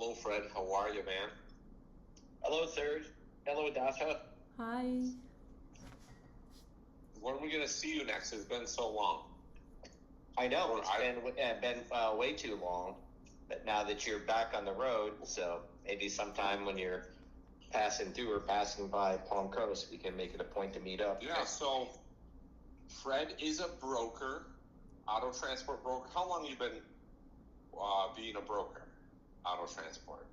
Hello, Fred. How are you, man? Hello, Serge. Hello, Dasha. Hi. When are we going to see you next? It's been so long. I know, it's been way too long, but now that you're back on the road, so maybe sometime when you're passing through or passing by Palm Coast, we can make it a point to meet up. Yeah, so Fred is a broker, auto transport broker. How long have you been being a broker, auto transport?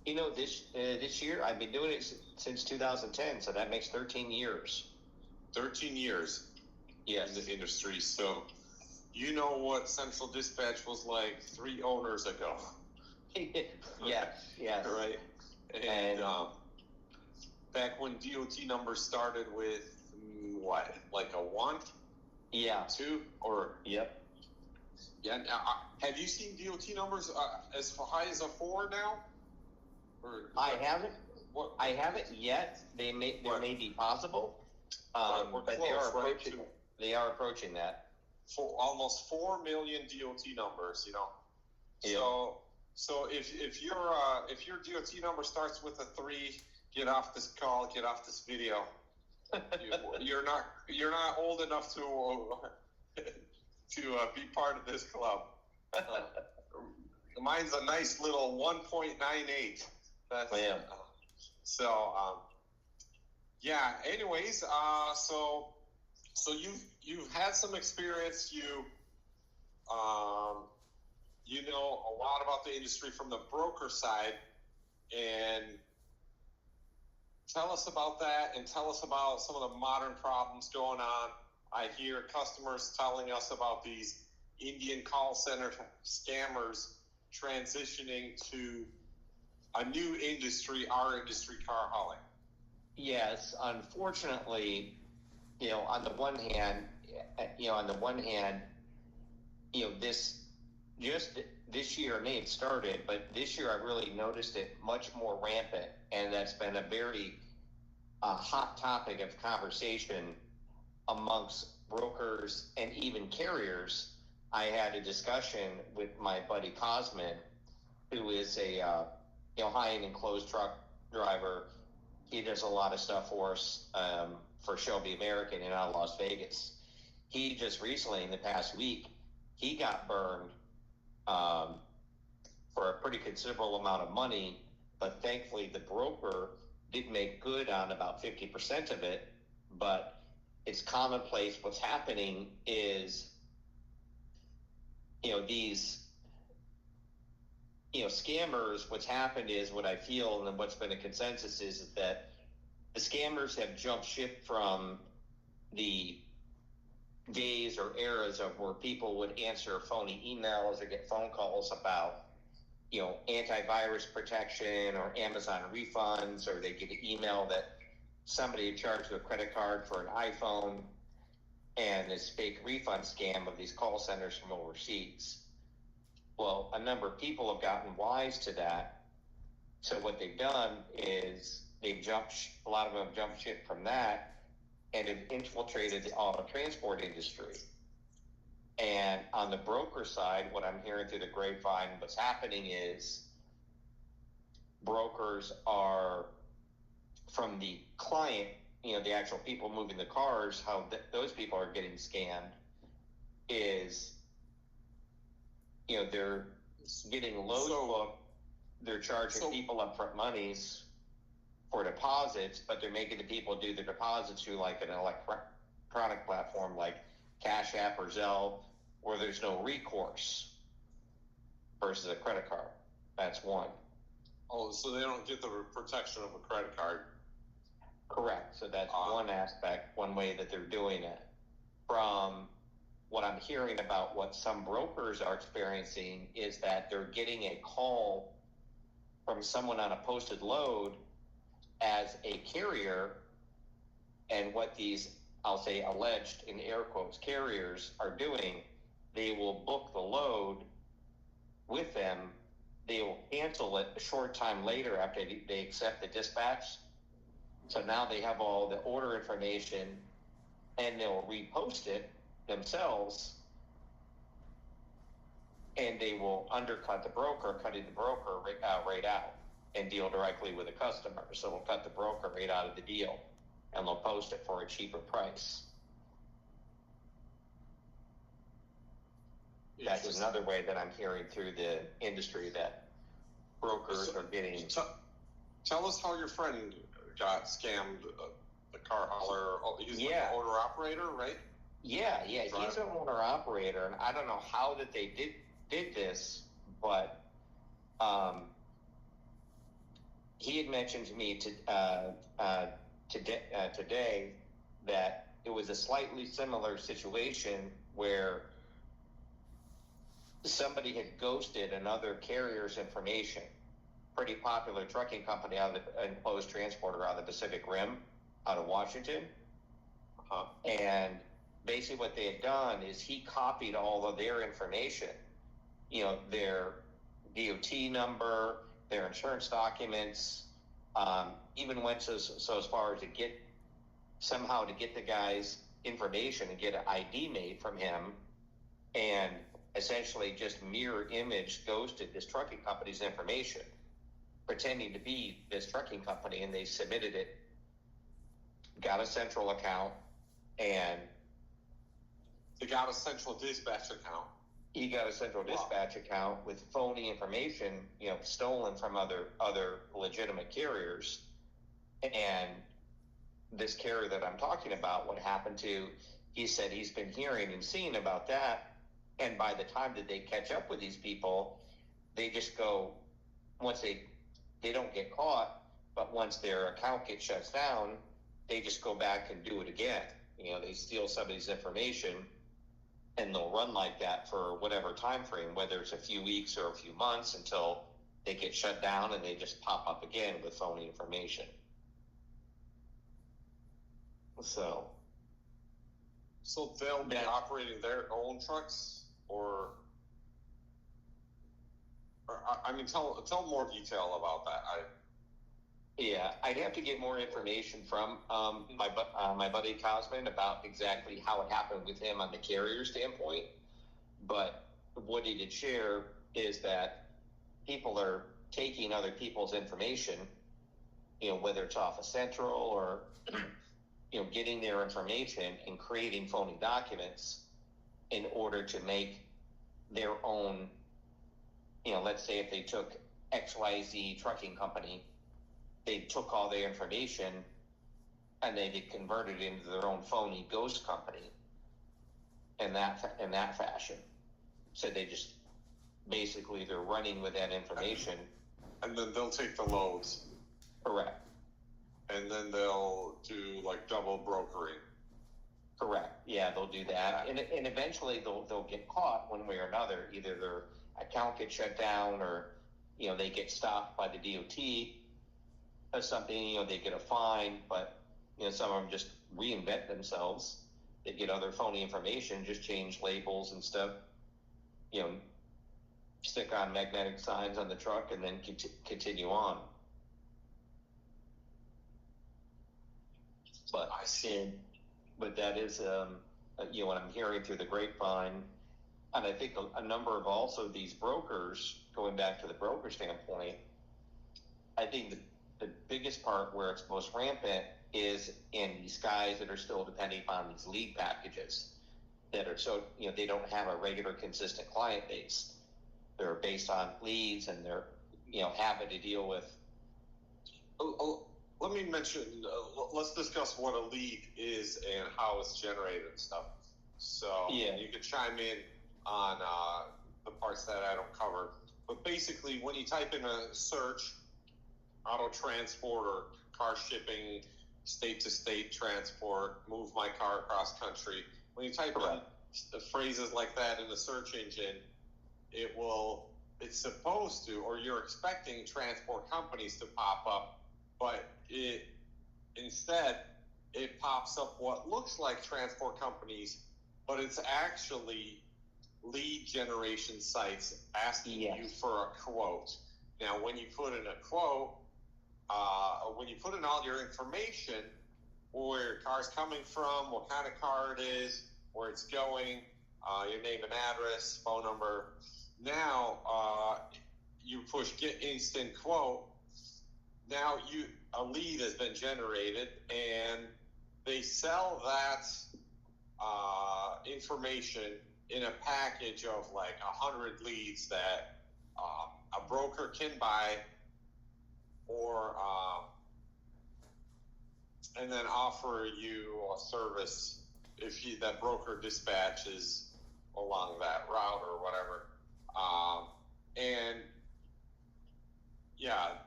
You know, this year, I've been doing it since 2010, so that makes 13 years. 13 years Yes. in the industry. So you know what Central Dispatch was like 3 owners ago. Yes. Right? And back when DOT numbers started with what, like a 1? Yeah. 2? Or Yep. yeah. Have you seen DOT numbers as high as a 4 now? Or I haven't. What? I haven't yet. They may be possible, We're but close, they are approaching that. For almost 4 million DOT numbers, you know. Yeah. So if your DOT number starts with a 3, get off this call, get off this video. You're not old enough to be part of this club. Mine's a nice little 1.98. That's so. Yeah. Anyways, so you've had some experience. You know a lot about the industry from the broker side, and tell us about that, and tell us about some of the modern problems going on. I hear customers telling us about these Indian call center scammers transitioning to a new industry, our industry, car hauling. Yes, unfortunately, on the one hand, this year, it may have started, but this year I really noticed it much more rampant, and that's been a very hot topic of conversation amongst brokers and even carriers. I had a discussion with my buddy Cosman, who is a high-end enclosed truck driver. He does a lot of stuff for us for Shelby American and out of Las Vegas. He just recently, in the past week, he got burned for a pretty considerable amount of money, but thankfully the broker did make good on about 50% of it. But it's commonplace. What's happening is, these scammers, what's happened is, what I feel and what's been a consensus is that the scammers have jumped ship from the days or eras of where people would answer phony emails or get phone calls about, antivirus protection or Amazon refunds, or they get an email that somebody had charged with a credit card for an iPhone, and this fake refund scam of these call centers from overseas. Well, a number of people have gotten wise to that. So what they've done is a lot of them have jumped ship from that and have infiltrated the auto transport industry. And on the broker side, what I'm hearing through the grapevine, what's happening is brokers are, from the client, the actual people moving the cars, how those people are getting scammed is, they're getting loads booked. They're charging people upfront monies for deposits, but they're making the people do the deposits through like an electronic platform like Cash App or Zelle, where there's no recourse versus a credit card. That's one. Oh, so they don't get the protection of a credit card. Correct. So that's one aspect, one way that they're doing it. From what I'm hearing about what some brokers are experiencing is that they're getting a call from someone on a posted load as a carrier, and what these, I'll say, alleged, in air quotes, carriers are doing, they will book the load with them. They will cancel it a short time later after they accept the dispatch. So now they have all the order information, and they'll repost it themselves and they will undercut the broker, cutting the broker rate out and deal directly with the customer. So they'll cut the broker rate out of the deal and they'll post it for a cheaper price. That's another way that I'm hearing through the industry that brokers are getting. Tell us how your friend got scammed, the car hauler. He's like an owner operator, right? Yeah. He's an owner operator, and I don't know how that they did this, but he had mentioned to me today that it was a slightly similar situation where somebody had ghosted another carrier's information, pretty popular trucking company out of the enclosed transporter out of the Pacific Rim, out of Washington. And basically what they had done is he copied all of their information, their DOT number, their insurance documents, even went so as far as to get the guy's information and get an ID made from him, and essentially just mirror image ghosted this trucking company's information, pretending to be this trucking company, and they submitted it, got a central account, and they got a central dispatch account. He got a central dispatch account with phony information, stolen from other legitimate carriers. And this carrier that I'm talking about, what happened to, he said he's been hearing and seeing about that. And by the time that they catch up with these people, they just go, once they don't get caught, but once their account gets shut down, they just go back and do it again. They steal somebody's information, and they'll run like that for whatever time frame, whether it's a few weeks or a few months, until they get shut down and they just pop up again with phony information. So they'll be operating their own trucks, or I mean, tell more detail about that. I'd have to get more information from my buddy Cosman about exactly how it happened with him on the carrier standpoint. But what he did share is that people are taking other people's information, whether it's off of Central or, getting their information and creating phony documents in order to make their own, let's say if they took XYZ trucking company, they took all their information and they converted it into their own phony ghost company in that fashion. So they just basically they're running with that information. And then they'll take the loads. Correct. And then they'll do like double brokering. Correct. Yeah, they'll do that. And eventually they'll get caught one way or another. Either their account gets shut down or, they get stopped by the DOT or something, they get a fine, but, some of them just reinvent themselves. They get other phony information, just change labels and stuff, stick on magnetic signs on the truck and then continue on. But but that is, what I'm hearing through the grapevine. And I think a number of also these brokers, going back to the broker standpoint, I think the biggest part where it's most rampant is in these guys that are still depending on these lead packages that are so, they don't have a regular consistent client base. They're based on leads and they're, having to deal with. Let me mention, let's discuss what a lead is and how it's generated and stuff. So you can chime in on the parts that I don't cover. But basically, when you type in a search, auto transport or car shipping, state-to-state transport, move my car across country, when you type in phrases like that in the search engine, it's supposed to, or you're expecting transport companies to pop up, but instead it pops up what looks like transport companies, but it's actually lead generation sites asking you for a quote. Now, when you put in a quote, when you put in all your information, where your car's coming from, what kind of car it is, where it's going, your name and address, phone number, now you push get instant quote. Now a lead has been generated, and they sell that information in a package of like 100 leads that a broker can buy, or and then offer you a service if that broker dispatches along that route or whatever. And yeah,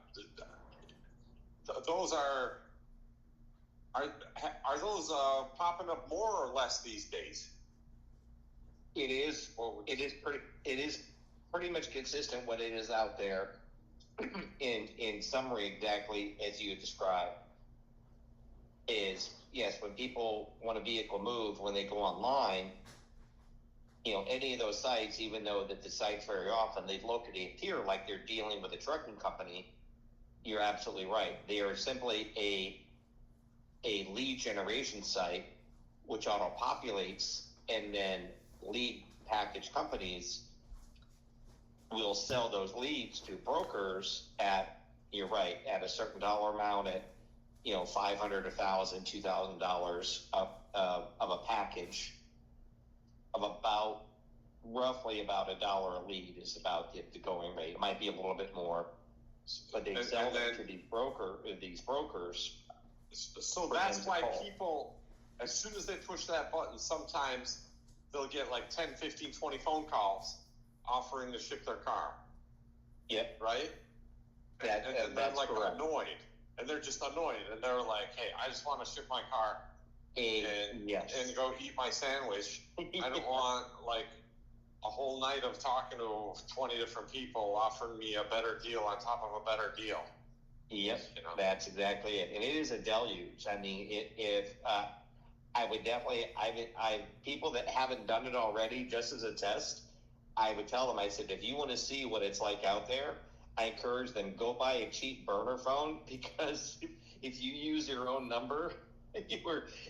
those are those popping up more or less these days? It is. It is pretty much consistent what it is out there. In summary, exactly as you described, is yes, when people want a vehicle moved, when they go online, any of those sites, even though that the sites very often they look and they appear like they're dealing with a trucking company, you're absolutely right. They are simply a lead generation site which auto-populates, and then lead package companies will sell those leads to brokers at, you're right, at a certain dollar amount, at $500, $1,000, $2,000 of a package of about roughly about $1 a lead is about the going rate. It might be a little bit more, but they sell them to these brokers. So that's why people, as soon as they push that button, sometimes they'll get like 10, 15, 20 phone calls offering to ship their car. Yep. Right? And they're like correct. Annoyed. And they're just annoyed. And they're like, hey, I just want to ship my car and go eat my sandwich. I don't want like a whole night of talking to 20 different people offering me a better deal on top of a better deal. Yep, that's exactly it. And it is a deluge. I mean, I would definitely, people that haven't done it already, just as a test, I would tell them, I said, if you want to see what it's like out there, I encourage them, go buy a cheap burner phone, because if you use your own number,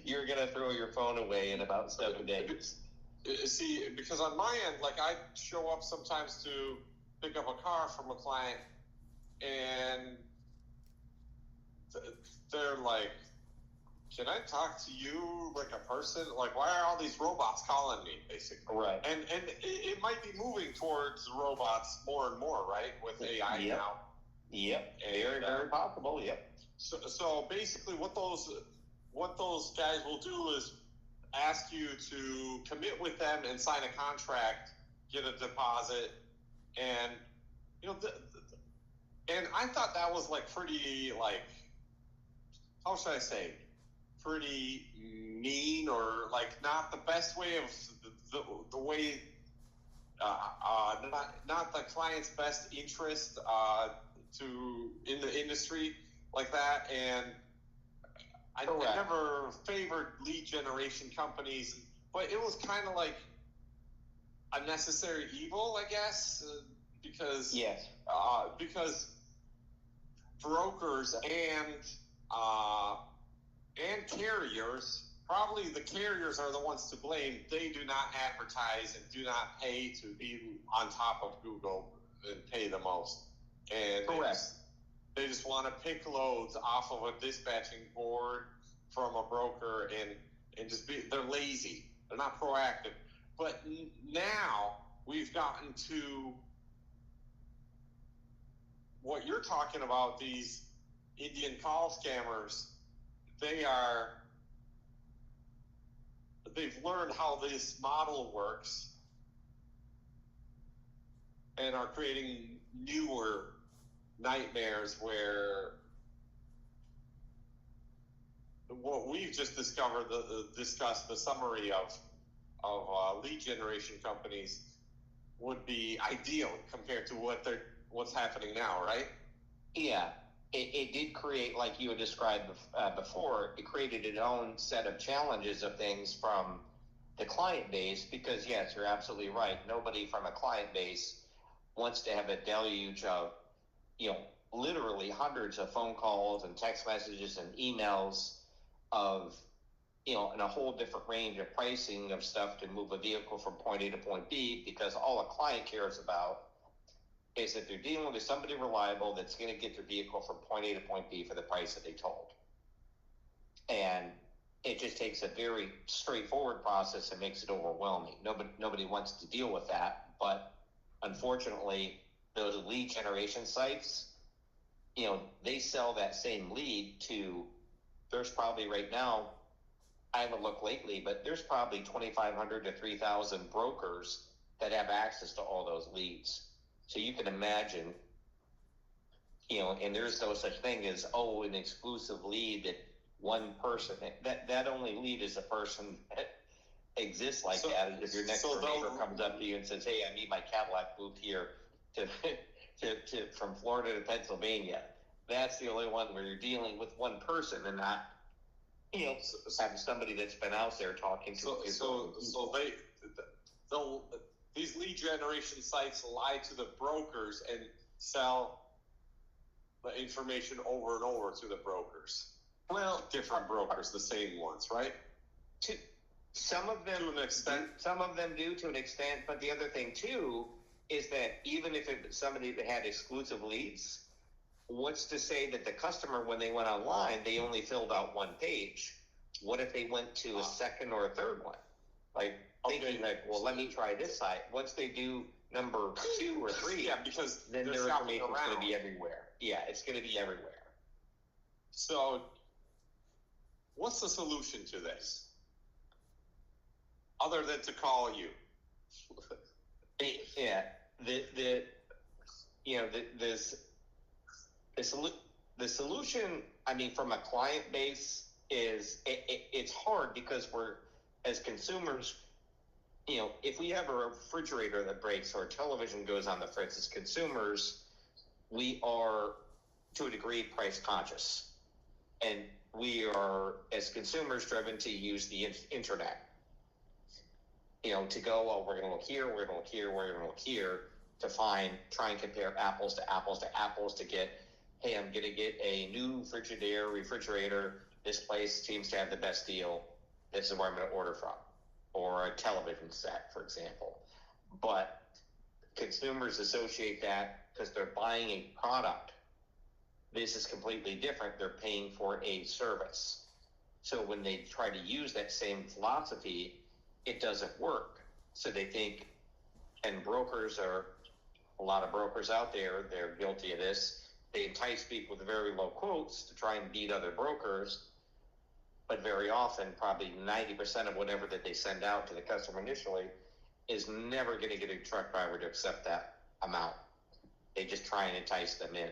you're going to throw your phone away in about 7 days. See, because on my end, like I show up sometimes to pick up a car from a client, and they're like, can I talk to you like a person? Like, why are all these robots calling me, basically? Right. And it might be moving towards robots more and more, right, with AI now. Yep. Very, very possible. Yep. So basically, what those guys will do is ask you to commit with them and sign a contract, get a deposit, and and I thought that was like pretty, like, how should I say, pretty mean, or like not the best way of the way, not the client's best interest in the industry like that. And I never favored lead generation companies, but it was kind of like a necessary evil, I guess, because brokers and carriers, probably the carriers are the ones to blame. They do not advertise and do not pay to be on top of Google and pay the most. And they just want to pick loads off of a dispatching board from a broker and just they're lazy. They're not proactive. But now we've gotten to what you're talking about, these Indian call scammers. They've learned how this model works and are creating newer nightmares where what we've just discussed the summary of lead generation companies would be ideal compared to what's happening now, right? Yeah. It did create, like you had described before, it created its own set of challenges of things from the client base, because yes, you're absolutely right. Nobody from a client base wants to have a deluge of, literally hundreds of phone calls and text messages and emails of, in a whole different range of pricing of stuff to move a vehicle from point A to point B, because all a client cares about is that they're dealing with somebody reliable that's going to get their vehicle from point A to point B for the price that they told. And it just takes a very straightforward process and makes it overwhelming. Nobody wants to deal with that, but unfortunately, those lead generation sites, they sell that same lead to, there's probably right now, I haven't looked lately, but there's probably 2,500 to 3,000 brokers that have access to all those leads. So you can imagine, and there's no such thing as, an exclusive lead that one person, that only lead is a person that exists like that. If your next door neighbor comes up to you and says, hey, I need my Cadillac moved here to from Florida to Pennsylvania, that's the only one where you're dealing with one person and not, having somebody that's been out there talking to. These lead generation sites lie to the brokers and sell the information over and over to the brokers. Well, different brokers, the same ones, right? Some of them, to an extent. Some of them do to an extent, but the other thing too is that even if it was somebody that had exclusive leads, what's to say that the customer, when they went online, they only filled out one page? What if they went to a second or a third one? Thinking well, let me try this site. Once they do number 2 or 3, because then their information is going to be everywhere. Yeah, it's going to be everywhere. So, what's the solution to this? Other than to call you? Yeah, the solution, I mean, from a client base is it's hard because we're, as consumers, if we have a refrigerator that breaks or a television goes on the fritz, as consumers, we are to a degree price conscious, and we are, as consumers, driven to use the internet. To go, we're going to look here, we're going to look here, we're going to look here to try and compare apples to apples to apples to get, hey, I'm going to get a new refrigerator. This place seems to have the best deal. This is where I'm going to order from. Or a television set, for example. But consumers associate that because they're buying a product. This is completely different. They're paying for a service. So when they try to use that same philosophy, it doesn't work. So they think, and a lot of brokers out there, they're guilty of this. They entice people with very low quotes to try and beat other brokers. But very often, probably 90% of whatever that they send out to the customer initially is never going to get a truck driver to accept that amount. They just try and entice them in.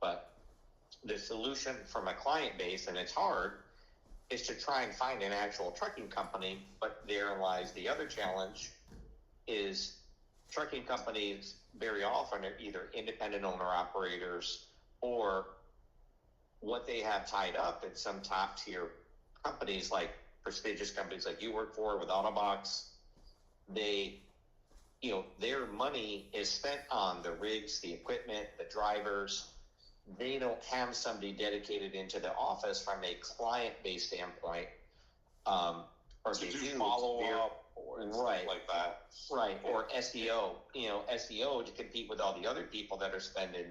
But the solution from a client base, and it's hard, is to try and find an actual trucking company. But therein lies the other challenge, is trucking companies very often are either independent owner-operators or what they have tied up at some top-tier companies, like prestigious companies like you work for with Autobox. They, their money is spent on the rigs, the equipment, the drivers. They don't have somebody dedicated into the office from a client-based standpoint. Or to they do follow-up or right, like that. Right, or SEO. SEO to compete with all the other people that are spending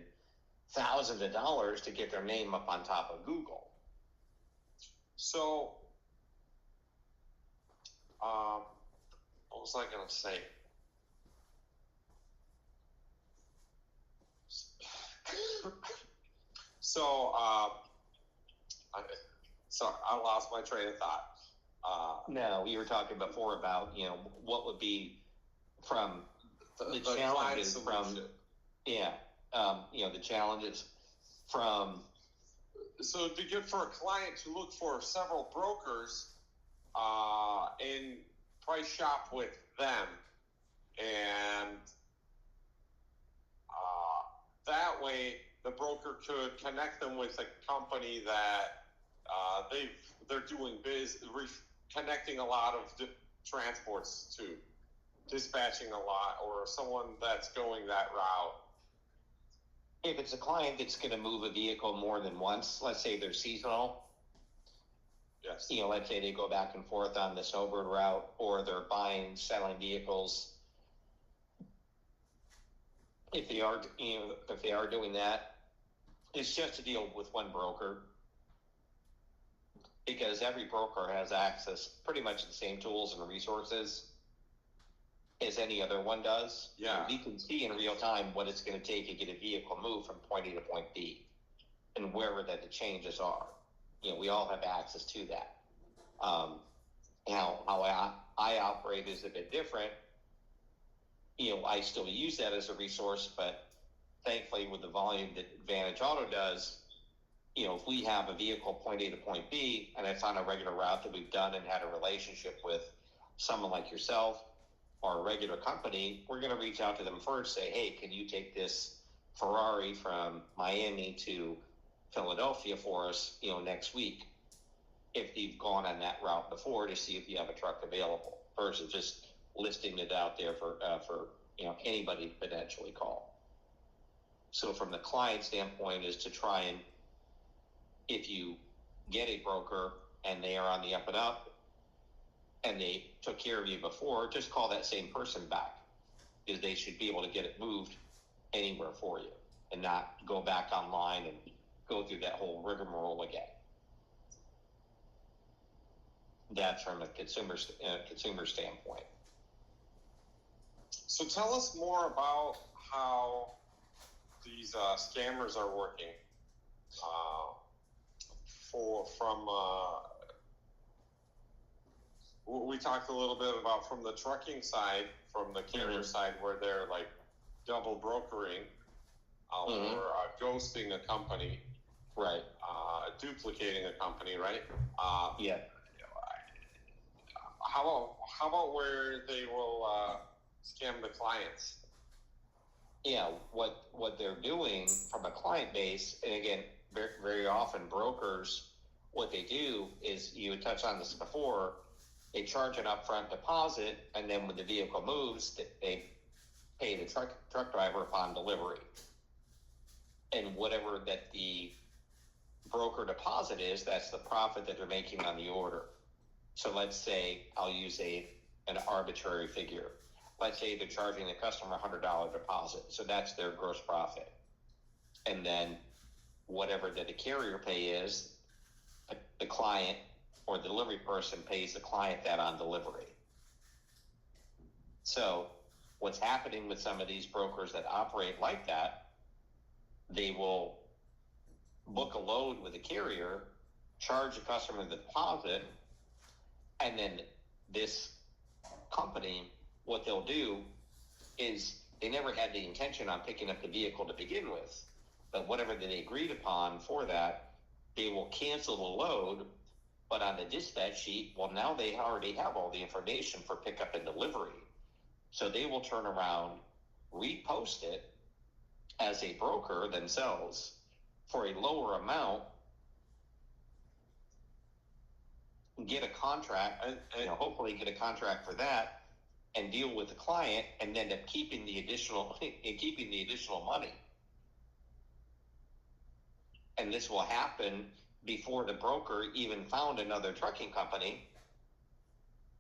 thousands of dollars to get their name up on top of Google. So, what was I going to say? I lost my train of thought. No, we were talking before about, what would be from the challenges from, the challenges from. So it'd be good for a client to look for several brokers and price shop with them. And that way the broker could connect them with a company that they're doing connecting a lot of transports to, dispatching a lot, or someone that's going that route. If it's a client that's going to move a vehicle more than once, let's say they're seasonal, yeah, Yes. Let's say they go back and forth on the snowbird route, or they're buying, selling vehicles. If they are doing that, it's just to deal with one broker, because every broker has access pretty much to the same tools and resources as any other one does. Yeah. We can see in real time what it's going to take to get a vehicle moved from point A to point B, and wherever that the changes are. We all have access to that. How I operate is a bit different. I still use that as a resource, but thankfully with the volume that Advantage Auto does, if we have a vehicle point A to point B, and it's on a regular route that we've done and had a relationship with someone like yourself or a regular company, we're going to reach out to them first, say, hey, can you take this Ferrari from Miami to Philadelphia for us, next week, if you've gone on that route before, to see if you have a truck available, versus just listing it out there for anybody to potentially call. So from the client standpoint is to try and, if you get a broker and they are on the up and up and they took care of you before, just call that same person back, because they should be able to get it moved anywhere for you and not go back online and go through that whole rigmarole again. That's from a consumer standpoint. So tell us more about how these scammers are working. We talked a little bit about from the trucking side, from the carrier side, where they're like double brokering or ghosting a company, right? Duplicating a company, right? Yeah. How about where they will scam the clients? Yeah, what they're doing from a client base, and again, very, very often brokers, what they do is, you had touched on this before, they charge an upfront deposit, and then when the vehicle moves, they pay the truck driver upon delivery. And whatever that the broker deposit is, that's the profit that they're making on the order. So let's say, I'll use an arbitrary figure. Let's say they're charging the customer $100 deposit. So that's their gross profit. And then whatever that the carrier pay is, the client or the delivery person pays the client that on delivery. So what's happening with some of these brokers that operate like that, they will book a load with a carrier, charge the customer the deposit, and then this company, what they'll do is, they never had the intention on picking up the vehicle to begin with, but whatever they agreed upon for that, they will cancel the load, but on the dispatch sheet, well, now they already have all the information for pickup and delivery. So they will turn around, repost it as a broker themselves for a lower amount, get a contract, and hopefully get a contract for that, and deal with the client, and end up keeping the additional money. And this will happen before the broker even found another trucking company,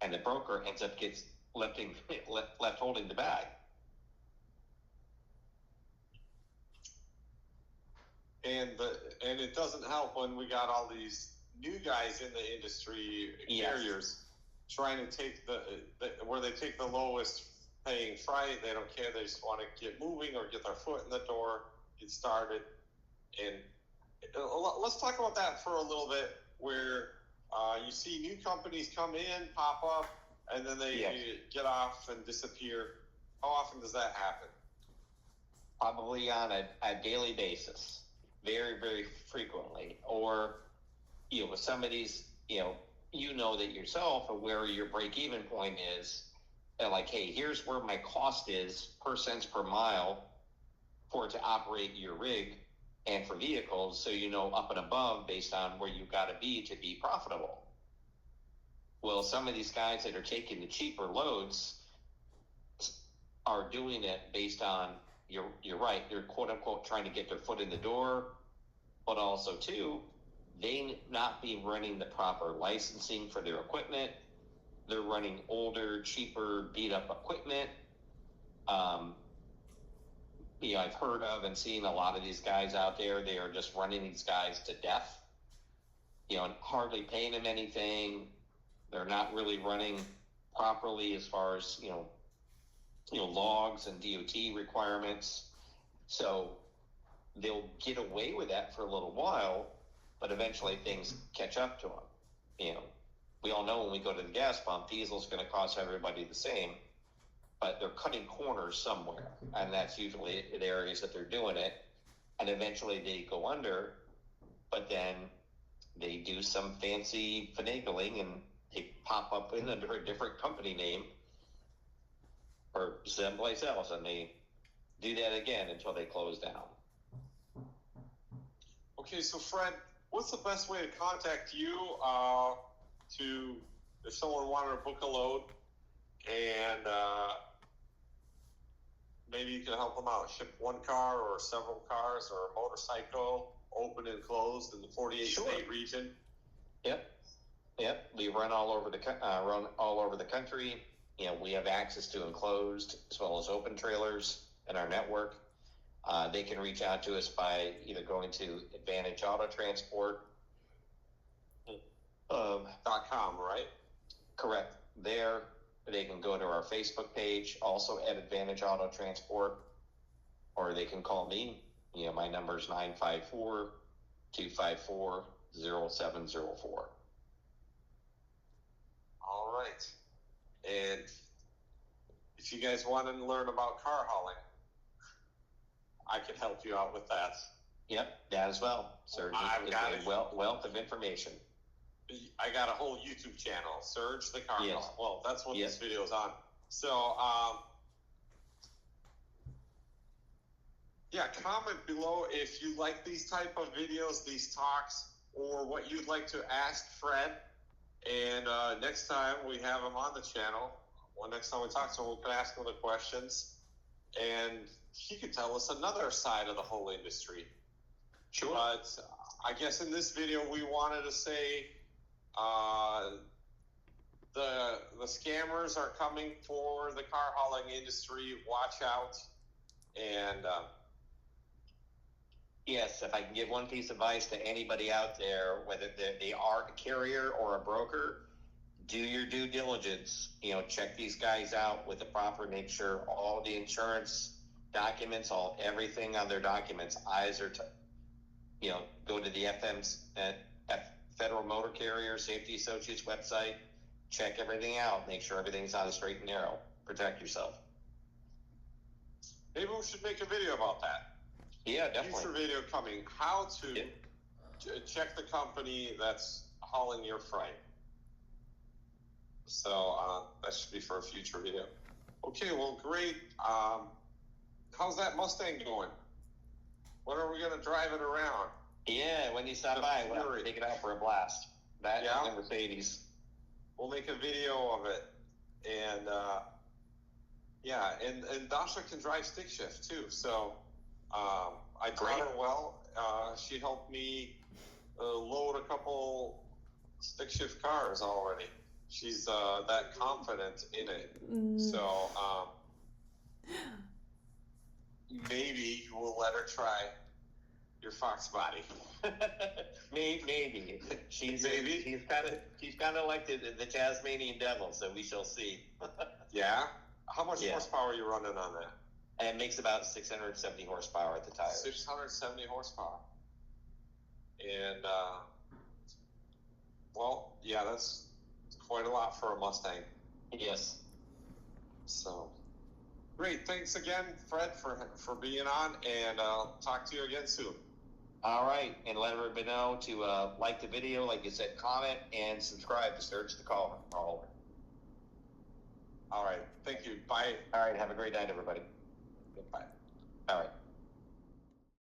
and the broker ends up left holding the bag. And it doesn't help when we got all these new guys in the industry, carriers, trying to take where they take the lowest paying freight. They don't care. They just want to get moving or get their foot in the door, get started. And let's talk about that for a little bit, where you see new companies come in, pop up, and then they get off and disappear. How often does that happen? Probably on a daily basis, very, very frequently. Or, with somebody's, that yourself, or where your break-even point is, and like, hey, here's where my cost is per cents per mile for it to operate your rig and for vehicles, so up and above based on where you've got to be profitable. Well, some of these guys that are taking the cheaper loads are doing it based on, you're right, they're quote unquote trying to get their foot in the door, but also too, they not be running the proper licensing for their equipment. They're running older, cheaper, beat up equipment. I've heard of and seen a lot of these guys out there. They are just running these guys to death, and hardly paying them anything. They're not really running properly as far as, logs and DOT requirements. So they'll get away with that for a little while, but eventually things catch up to them. We all know when we go to the gas pump, diesel's going to cost everybody the same, but they're cutting corners somewhere, and that's usually the areas that they're doing it, and eventually they go under, but then they do some fancy finagling and they pop up in under a different company name or someplace else, and they do that again until they close down. Okay, so Fred, what's the best way to contact you if someone wanted to book a load and maybe you can help them out, ship one car or several cars or a motorcycle, open and closed in the 48-state region? Yep. We run all over the country. We have access to enclosed as well as open trailers in our network. They can reach out to us by either going to Advantage Auto Transport. .com, right? Correct. There, they can go to our Facebook page, also at Advantage Auto Transport, or they can call me. My number is 954-254-0704. All right. And if you guys want to learn about car hauling, I can help you out with that. Yep, that as well. Serge is a wealth of information. I got a whole YouTube channel, Serge the Carhauling. Yes. Well, that's what this video is on. So, comment below if you like these type of videos, these talks, or what you'd like to ask Fred. And next time we have him on the channel, next time we talk to him, we can ask him the questions. And he could tell us another side of the whole industry. Sure. But I guess in this video we wanted to say the scammers are coming for the car hauling industry. Watch out. And yes, if I can give one piece of advice to anybody out there, whether they are a carrier or a broker, do your due diligence. Check these guys out with the proper, make sure all the insurance documents, everything on their documents, eyes are, go to the Federal Motor Carrier Safety Associates website, check everything out, make sure everything's on the straight and narrow, protect yourself. Maybe we should make a video about that. Yeah, definitely. Future video coming. How to check the company that's hauling your freight. So that should be for a future video. Okay, well, great. How's that Mustang going? When are we going to drive it around? Yeah, when you stop by, we'll take it out for a blast. That is the Mercedes. We'll make a video of it. And, and Dasha can drive stick shift, too. So I taught her well. She helped me load a couple stick shift cars already. She's that confident in it. So maybe we'll let her try your Fox body. Maybe. She's kind of like the Tasmanian devil, so we shall see. Yeah? How much horsepower are you running on that? And it makes about 670 horsepower at the tires. 670 horsepower. And, that's quite a lot for a Mustang. Yes. So, great. Thanks again, Fred, for being on, and I'll talk to you again soon. All right. And let everybody know to like the video, like you said, comment, and subscribe to Serge the Carhauling. All right. Thank you. Bye. All right. Have a great night, everybody. Bye.